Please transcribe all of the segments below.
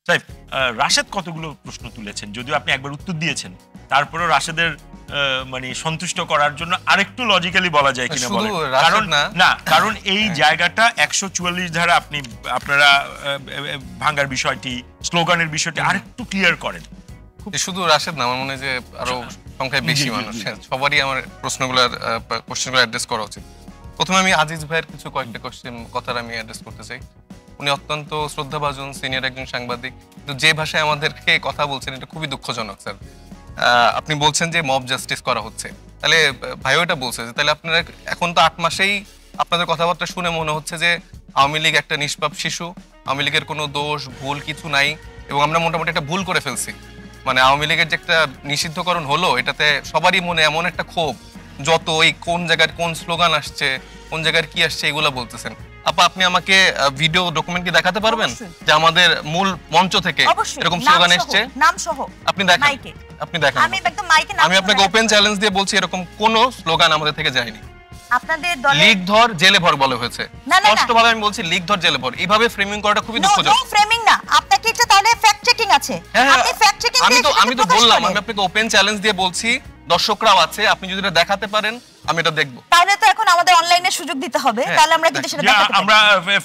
তাই রাশেদ কতগুলো প্রশ্ন তুলেছেন, যদিও আপনি একবার উত্তর দিয়েছেন, তারপরেও রাশেদের মানে সন্তুষ্ট করার জন্য আরেকটু লজিক্যালি বলা যায় কিনা বলেন। কারণ কারণ এই জায়গাটা 144 ধারা আপনারা ভাঙার বিষয়টি, স্লোগানের বিষয়টি আরেকটু ক্লিয়ার করেন। শুধু রাশেদ না, আমার মনে হয় যে আরো সংখ্যায় বেশি মানুষ, সবারই আমার কোশ্চেনগুলো অ্যাড্রেস করা উচিত। প্রথমে আমি আজিজ ভাইয়ের কয়েকটা কথা আমি অ্যাড্রেস করতে চাই। উনি অত্যন্ত শ্রদ্ধাভাজন সিনিয়র একজন সাংবাদিক, কিন্তু যে ভাষায় আমাদেরকে কথা বলছেন এটা খুবই দুঃখজনক। স্যার, আপনি বলছেন যে মব জাস্টিস করা হচ্ছে, তাহলে ভাইও এটা বলছে যে তাহলে আপনারা এখন তো 8 মাসেই আপনাদের কথাবার্তা শুনে মনে হচ্ছে যে আওয়ামী লীগ একটা নিষ্পাপ শিশু, আওয়ামী লীগের কোনো দোষ ভুল কিছু নাই, এবং আমরা মোটামুটি একটা ভুল করে ফেলছি। মানে আওয়ামী লীগের যে একটা নিষিদ্ধকরণ হলো, এটাতে সবারই মনে এমন একটা ক্ষোভ, যত ওই কোন জায়গায় কোন স্লোগান আসছে, কোন জায়গায় কি আসছে, এগুলো বলতেছেন। আপা, আপনি আমাকে ভিডিও ডকুমেন্ট কি দেখাতে পারবেন যে আমাদের মূল মঞ্চ থেকে এরকম স্লোগান আসছে? নাম সহ আপনি দেখেন, আপনি দেখেন। আমি আপনাকে ওপেন চ্যালেঞ্জ দিয়ে বলছি, এরকম কোন স্লোগান আমাদের থেকে যায়নি। আপনাদের দলে লীগ ধর জেলে ভর বলা হয়েছে, স্পষ্টভাবে আমি বলছি লীগ ধর জেলে ভর। এইভাবে ফ্রেমিং করাটা খুবই দুঃখজনক। নো ফ্রেমিং না, আপনাকে এটা তাহলে ফ্যাক্ট চেকিং আছে। আপনি ফ্যাক্ট চেকিং দিয়ে আমি তো বললাম, আমি আপনাকে ওপেন চ্যালেঞ্জ দিয়ে বলছি, দর্শকরাও আছে, আপনি যদি এটা দেখাতে পারেন আমি এটা দেখব। তাহলে তো এখন আমাদের অনলাইনে সুযোগ দিতে হবে, তাহলে আমরা কিন্তু সেটা দেখাতে পারি। আমরা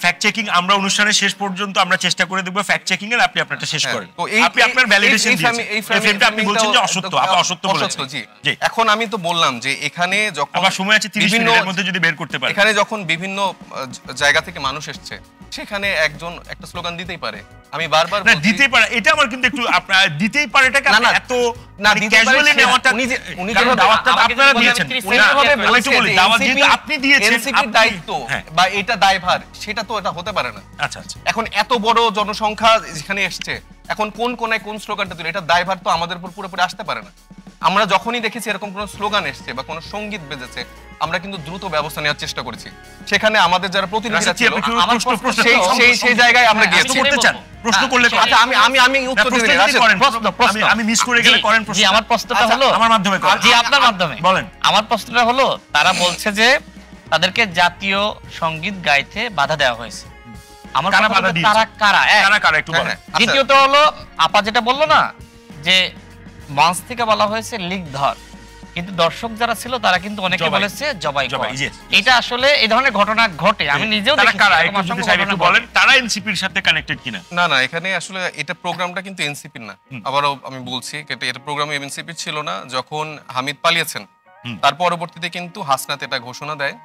ফ্যাক্ট চেকিং আমরা অনুষ্ঠানের শেষ পর্যন্ত আমরা চেষ্টা করে দেখব ফ্যাক্ট চেকিং এর, আপনি আপনারটা শেষ করেন। আপনি আপনার ভ্যালিডেশন দিয়েছেন, এই ফ্রেমটা আপনি বলছেন যে অসত্য, আপনি অসত্য বলেছেন। জি, এখন আমি তো বললাম যে এখানে যখন আমার সময় আছে 30 মিনিটের মধ্যে যদি বের করতে পারেন, এখানে যখন বিভিন্ন জায়গা থেকে মানুষ আসছে, সেখানে একজন একটা স্লোগান দিতেই পারে। আমি বারবার না দিতেই পারে, এটা আমার কিন্তু একটু আপনারা দিতেই পারে, এটাকে আপনি এত না ক্যাজুয়ালি নেওয়াটা, উনি যে দাওয়াতটা আপনারা দিয়েছেন, সেইভাবে বলেছে বলি দাওয়াত যেহেতু আপনি দিয়েছেন, এনসিপির দায়িত্ব বা এটা দায়ভার, সেটা তো এটা হতে পারে না। আচ্ছা আচ্ছা, এখন এত বড় জনসংখ্যা যেখানে আসছে, এখন কোন কোনায় কোন স্লোগানটা দিল, এটা দায়ভার তো আমাদের উপর পুরোপুরি আসতে পারে না। আমরা যখনই দেখেছি এরকম কোন স্লোগান এসছে বা কোন সঙ্গীত বেজেছে, আমরা কিন্তু দ্রুত ব্যবস্থা নেওয়ার চেষ্টা করেছি। সেখানে আমাদের যারা প্রতিনিধিরা ছিল সেই জায়গায় আমরা গিয়েছি। করতে চান প্রশ্ন করলে, আচ্ছা আমি উত্তর দিই। আমি মিস করে গেলে করেন প্রশ্ন। জি, আমার প্রশ্নটা হলো আমার মাধ্যমে করেন। জি, আপনার মাধ্যমে বলেন। আমার প্রশ্নটা হলো, তারা বলছে যে তাদেরকে জাতীয় সঙ্গীত গাইতে বাধা দেওয়া হয়েছে। আমার কারা বাধা দিয়েছে? তারা কারা কারা একটু বলেন। দ্বিতীয়ত হলো, আপা যেটা বললো না যে মঞ্চ থেকে বলা হয়েছে লীগ ধর, কিন্তু দর্শক যারা ছিল তারা কিন্তু অনেকে বলেছে জবাই কর। এটা আসলে এই ধরনের ঘটনা ঘটে, আমি নিজেও দেখেছি। একটু বলেন তারা এনসিপির সাথে কানেক্টেড কিনা? না, এখানে আসলে এটা প্রোগ্রামটা কিন্তু এনসিপির না। আবারও আমি বলছি, এটা প্রোগ্রাম এনসিপির ছিল না। যখন হামিদ পালিয়েছেন, তার পরবর্তীতে কিন্তু হাসনাত এটা ঘোষণা দেয়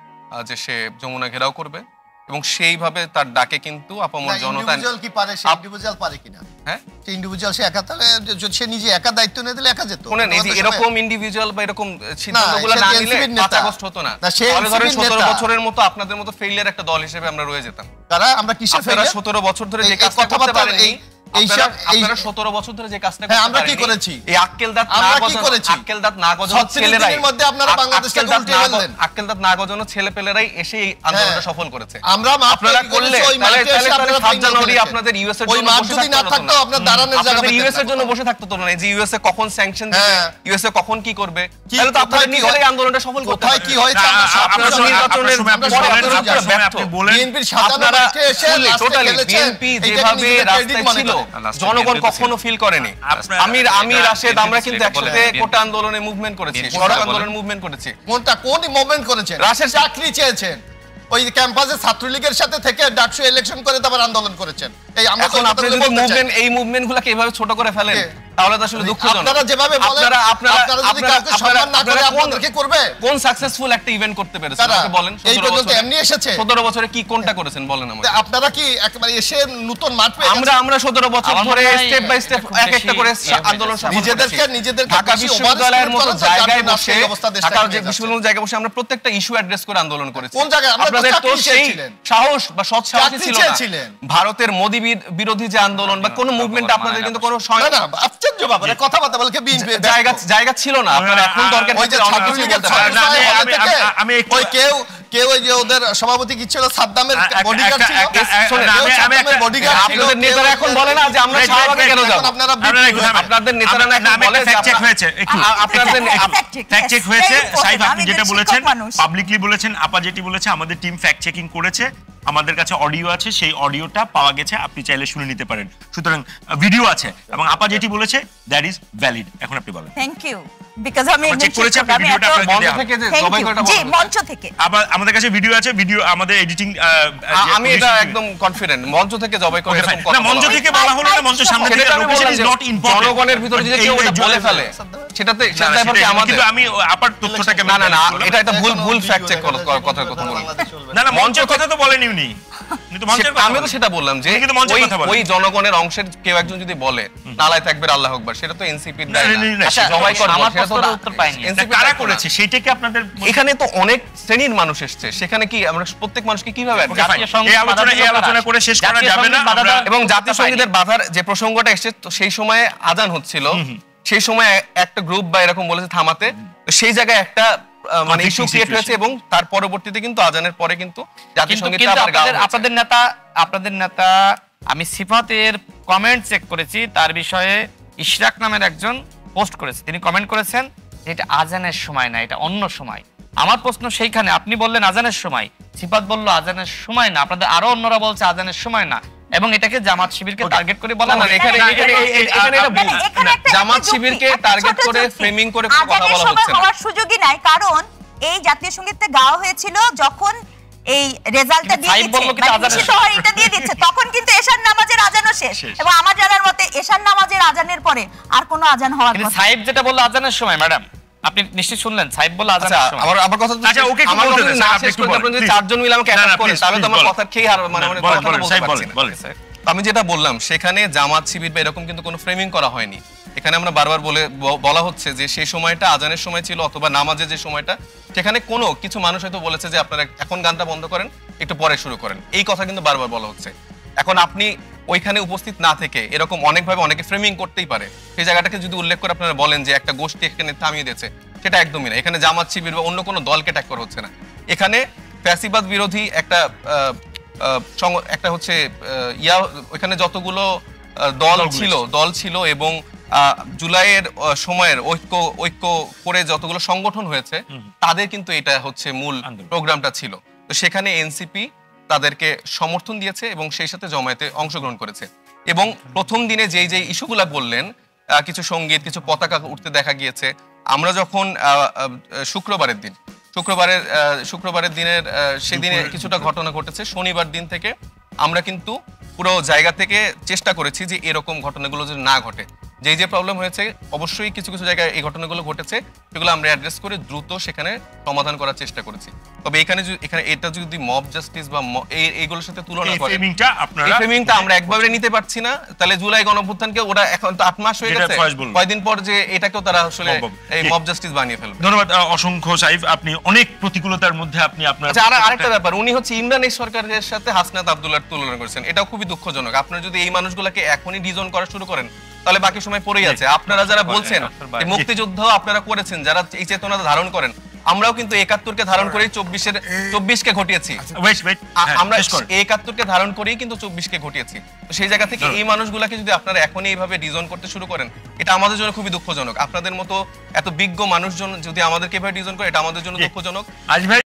যে সে যমুনা ঘেরাও করবে, এবং সেইভাবে তার ডাকে কিন্তু আপামর জনতা ইন্ডিভিজুয়াল কি পারে, সে ইন্ডিভিজুয়াল পারে কিনা? হ্যাঁ, সে ইন্ডিভিজুয়াল সে একা, তাহলে সে নিজে একা দায়িত্ব নিয়ে দিলে একা যেত। শুনেন, এই যে এরকম ইন্ডিভিজুয়াল বা এরকম সিদ্ধান্তগুলো না নিলে 5 আগস্ট হতো না। তাহলে ধরেন 17 বছরের মতো আপনাদের মতো ফেইলিয়ার একটা দল হিসেবে আমরা রয়ে যেতাম। কারা আমরা কিসের ফেইলিয়ার? 17 বছর ধরে যে কাজটা করতে পারেননি, আপনারা 17 বছর ধরে যে কাজটা করতে পারেননি, আমরা কি করেছি? এই আক্কেল দাঁত না গজানো ছেলেরাই, মধ্যে আপনারা বাংলাদেশটাকে উল্টে ফেললেন। আক্কেল দাঁত না গজানো ছেলেপেলেরাই এসে এই আন্দোলনটা সফল করেছে। আমরা আপনারা করলে তাহলে 7 জানুয়ারি আপনাদের ইউএস এর জন্য বসে যদি না থাকতো, আপনারা দাঁড়ানোর জায়গা পেতেন না। ইউএস এর জন্য বসে থাকতো তো না, যে ইউএস এ কখন স্যাংশন দিবে, ইউএস এ কখন কি করবে, তাহলে তো আপনারা নিজেরাই আন্দোলনটা সফল করতে পারেন। কোথায় কি হয়েছে আপনারা আপনি বলেন, বিএনপির সাধারণ এসে টোটালি বিএনপি যেভাবে রাস্তায় ছিল জনগণ কখনো ফিল করেনি। আমি রাশেদ আমরা কিন্তু একসাথে কোটা আন্দোলনে মুভমেন্ট করেছি, সড়ক আন্দোলনে মুভমেন্ট করেছি। কোন মুভমেন্ট করেছেন? রাশেদ চাকরি চেয়েছেন, ওই ক্যাম্পাসে ছাত্রলীগের সাথে থেকে ডাকসু ইলেকশন করে তারপর আন্দোলন করেছেন। এই আমরা এখন আপনি যদি মুভমেন্ট এই মুভমেন্টগুলোকে এইভাবে ছোট করে ফেলেন, তাহলে তো আসলে দুঃখজনক। আপনারা যেভাবে বলেন, আপনারা যদি কাউকে সম্মান না করে আপনাদের কি করবে? কোন সাকসেসফুল একটা ইভেন্ট করতে পেরেছেন আমাকে বলেন। এই পর্যন্ত এমনি এসেছে 17 বছরে কি কোনটা করেছেন বলেন আমাকে। আপনারা কি একেবারে এসে নতুন মাঠ পেয়ে আমরা 17 বছর ধরে স্টেপ বাই স্টেপ এক একটা করে আন্দোলন সফল করেছি। নিজেদেরকে ঢাকা বিশ্ববিদ্যালয়ের মতো জায়গায় বসে, ঢাকা বিশ্ববিদ্যালয়ের জায়গায় বসে আমরা প্রত্যেকটা ইস্যু অ্যাড্রেস করে আন্দোলন করেছি। কোন জায়গায়? আপনাদের তো সেই সাহস বা সৎ সাহস ছিল না। ভারতের মোদি বিরোধী যে আন্দোলন বা কোন মুভমেন্ট আপনাদের কিন্তু কোনো না আশ্চর্য ব্যাপার, কথাবার্তা বলকে বিএনপি জায়গা ছিল না। আপনারা এখন দরকার ওই যে ছাত্রলীগের আমি ওই কেউ ওই যে ওদের সভাপতি কি ছিল, সাদ্দামের বডিগার্ড ছিল। আপনাদের নেতারা এখন বলে না যে আমরা শাহবাগে কেন যাব? আপনাদের নেতারা না এখন বলে ফ্যাক্ট চেক হয়েছে, একটু আপনাদের ফ্যাক্ট চেক হয়েছে। সাইফ আপনি যেটা বলেছেন পাবলিকলি বলেছেন, আপা যেটি বলেছে আমাদের টিম ফ্যাক্ট চেকিং করেছে, আমাদের কাছে অডিও আছে, সেই অডিওটা পাওয়া গেছে, আপনি চাইলে শুনে নিতে পারেন। সুতরাং ভিডিও আছে এবং আপা যেটি বলেছে দ্যাট ইজ ভ্যালিড। এখন আপনি বলেন। থ্যাংক ইউ, বিকজ আমি চেক করেছি আপনি ভিডিওটা মঞ্চ থেকে যে জবাই করাটা জি মঞ্চ থেকে আবার আমাদের কাছে ভিডিও আছে, ভিডিও আমাদের এডিটিং আমি এটা একদম কনফিডেন্ট মঞ্চ থেকে জবাই করে এরকম কথা না, মঞ্চ থেকে বলা হলো না, মঞ্চের সামনে থেকে লোকেশন ইজ নট ইম্পর্টেন্ট। জনগণের ভিতরে যদি কেউ এটা বলে ফেলে সেটাতে সেটা আমাদের, কিন্তু আমি আপার তথ্যটাকে না না না এটা একটা ভুল ফ্যাক্ট চেক কথার কথা বলুন। না না, মঞ্চের কথা তো বলেনি উনি, কিন্তু মঞ্চের কথা আমি তো সেটা বললাম যে ওই জনগণের অংশের কেউ একজন যদি বলে নালায় তাকবীর আল্লাহু আকবার, সেটা তো এনসিপির দায় না। আচ্ছা জবাই করব, আমার প্রশ্নের উত্তর পাইনি। এনসিপি কারা করেছে সেটা কি আপনাদের? এখানে তো অনেক শ্রেণীর মানুষ এসেছে, সেখানে কি আমরা প্রত্যেক মানুষকে কিভাবে এই আলোচনা করে শেষ করা যাবে না। এবং জাতীয় সংগীতের বাধার যে প্রসঙ্গটা এসেছে, তো সেই সময়ে আজান হচ্ছিল, সেই সময় একটা গ্রুপ বা এরকম বলেছে থামাতে, সেই জায়গায় একটা মানে ইস্যু ক্রিয়েট হয়েছে এবং তার পরবর্তীতে কিন্তু আজানের পরে কিন্তু জাতীয় সংগীতটা আবার গাওয়া হয়েছে। আপনাদের নেতা আমি সিফাতের কমেন্ট চেক করেছি, তার বিষয়ে ইশরাক নামের একজন পোস্ট করেছে, তিনি কমেন্ট করেছেন যে এটা আজানের সময় না, এটা অন্য সময়। আমার প্রশ্ন সেইখানে, আপনি বললেন আজানের সময়, সিফাত বলল আজানের সময় না, আপনাদের আরো অন্যরা বলছে আজানের সময় না, এবং এটাকে জামাত শিবিরকে টার্গেট করে বলা হয়। এখানে এটা ভুল। জামাত শিবিরকে টার্গেট করে ফ্রেমিং করে কথা বলা হচ্ছে না। হওয়ার সুযোগই নাই, কারণ এই জাতীয় সংগীতটা গাওয়া হয়েছিল যখন এই রেজাল্টটা দিয়ে দিচ্ছে, এটা দিয়ে দিচ্ছে, তখন কিন্তু এশার নামাজের আজানও শেষ, এবং আমার জানার মতে এশার নামাজের আজানের পরে আর কোনো আজান হওয়ার কথা। সাহেব যেটা বললো আজানের সময়, ম্যাডাম আপনি নিশ্চয়ই শুনলেন, সাহেব বলল আজানের সময়। আমার কথা, আচ্ছা ওকে কি বলতে দেন, আপনি একটু বলেন। যদি চারজন মিলে আমাকে অ্যাটাক করেন তাহলে তো আমার কথা খেয়ে আর মানে কথা বলতে পারছি না। আমি যেটা বললাম, সেখানে জামাত শিবির বা এরকম কিন্তু কোনো ফ্রেমিং করা হয়নি। এখানে আমরা বারবার বলা হচ্ছে যে সেই সময়টা আজানের সময় ছিল অথবা নামাজের যে সময়টা, সেখানে কোনো কিছু মানুষ হয়তো বলেছে যে আপনারা এখন গানটা বন্ধ করেন, একটু পরে শুরু করেন, এই কথা কিন্তু বারবার বলা হচ্ছে। এখন আপনি ওইখানে উপস্থিত না থেকে এরকম অনেকভাবে অনেকে ফ্রেমিং করতেই পারে, সেই জায়গাটাকে যদি উল্লেখ করে আপনারা বলেন যে একটা গোষ্ঠী এখানে থামিয়ে দিয়েছে, সেটা একদমই না। এখানে জামাত শিবির বা অন্য কোনো দলকে ট্যাগ করা হচ্ছে না। এখানে ফ্যাসিবাদ বিরোধী একটা হচ্ছে ওইখানে যতগুলো দল ছিল এবং জুলাইয়ের সময়ের ঐক্য করে যতগুলো সংগঠন হয়েছে, তাদের কিন্তু এটা হচ্ছে মূল প্রোগ্রামটা ছিল। তো সেখানে এনসিপি তাদেরকে সমর্থন দিয়েছে এবং সেই সাথে জমায়েতে অংশগ্রহণ করেছে। এবং প্রথম দিনে যেই ইস্যুগুলা বললেন, কিছু সঙ্গীত, কিছু পতাকা উঠতে দেখা গিয়েছে। আমরা যখন শুক্রবারের দিনের সেদিনে কিছুটা ঘটনা ঘটেছে, শনিবার দিন থেকে আমরা কিন্তু পুরো জায়গা থেকে চেষ্টা করেছি যে এরকম ঘটনাগুলো যদি না ঘটে। যে প্রবলেম হয়েছে, অবশ্যই কিছু কিছু জায়গায় এই ঘটনাগুলো ঘটেছে, সেগুলো আমরা অ্যাড্রেস করে দ্রুত সেখানে সমাধান করার চেষ্টা করেছি। তবে এখানে এটা যদি মব জাস্টিস বা এইগুলোর সাথে তুলনা করে, এই ফ্রেমিংটা আমরা একবারে নিতে পারছি না। তাহলে জুলাই গণঅভ্যুত্থানকে ওরা এখন তো 8 মাস হয়ে গেছে, কয়দিন পর যে এটাকেও তারা আসলে এই মব জাস্টিস বানিয়ে ফেলবে। ধন্যবাদ অসংখ্য সাইফ, আপনি অনেক প্রতিকূলতার মধ্যে আপনি আপনার আরেকটা ব্যাপার, উনি হচ্ছে ইমরান সরকারের সাথে হাসনাত আব্দুল্লাহর তুলনা করেছেন, এটাও খুবই দুঃখজনক। আপনারা যদি এই মানুষগুলোকে এখনই ডিজন করা শুরু করেন তাহলে বাকি সময় পড়েই আছে। আপনারা যারা বলছেন মুক্তিযুদ্ধ আপনারা করেছেন, যারা এই চেতনা ধারণ করেন, আমরাও কিন্তু ৭১-কে ধারণ করেই ২৪-কে ঘটিয়েছি। আমরা ৭১-কে ধারণ করেই কিন্তু ২৪-কে ঘটিয়েছি। তো সেই জায়গা থেকে এই মানুষগুলাকে যদি আপনারা এখনই এইভাবে ডিজন করতে শুরু করেন, এটা আমাদের জন্য খুবই দুঃখজনক। আপনাদের মতো এত বিজ্ঞ মানুষজন যদি আমাদেরকে এভাবে ডিজন করে, এটা আমাদের জন্য দুঃখজনক।